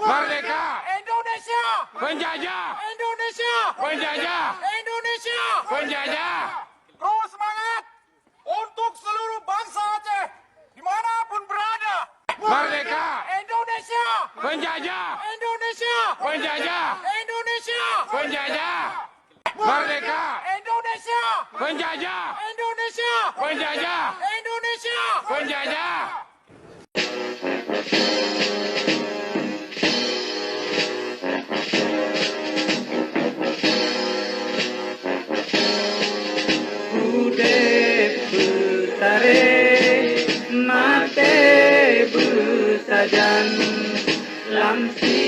Merdeka! Indonesia! Penjajah! Indonesia! Penjajah! Indonesia! Penjajah! Terus semangat untuk seluruh bangsa Aceh dimanapun berada. Merdeka! Indonesia! Penjajah! Indonesia! Penjajah! Indonesia! Penjajah! Merdeka! Indonesia! Penjajah! Indonesia! Penjajah! Indonesia! Penjajah! Bude besare mate besajan lamsi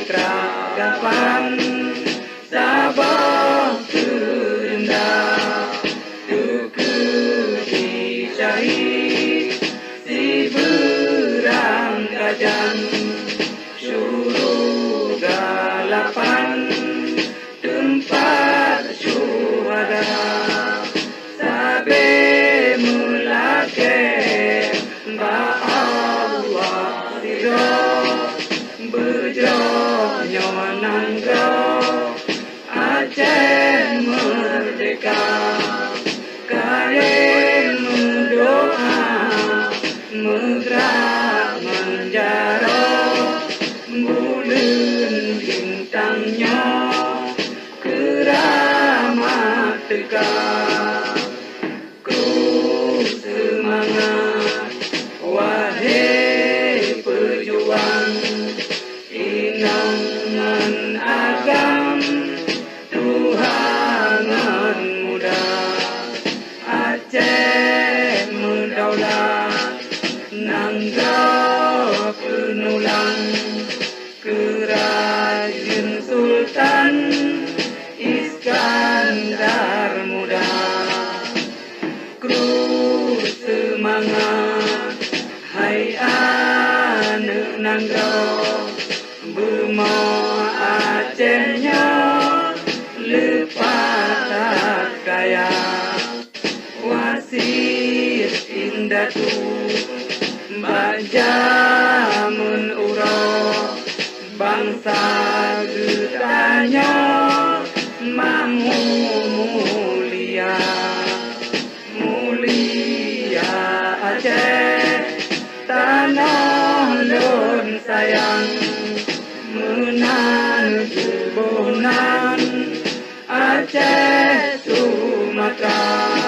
kragapan sabah kerendah duku dicahi si berang gajan syuruh galapan tempat syuhada sabe mulake ba Allah ridho bejo nyonanggo Aceh merdeka kare mendoa megrak menjaro bulan bintangnya keramat tegak semangat wahai pejuang inangan agam Tuhanan muda Aceh merdaulat nanggap penulang kerajaan Sultan Iskandar muda semangat hai anak nangro bemo Acehnya lepas kaya wasit indatu bajamun uro bangsa getanya mamu mulia Aceh tanah lun sayang menan kebonan Aceh Sumatera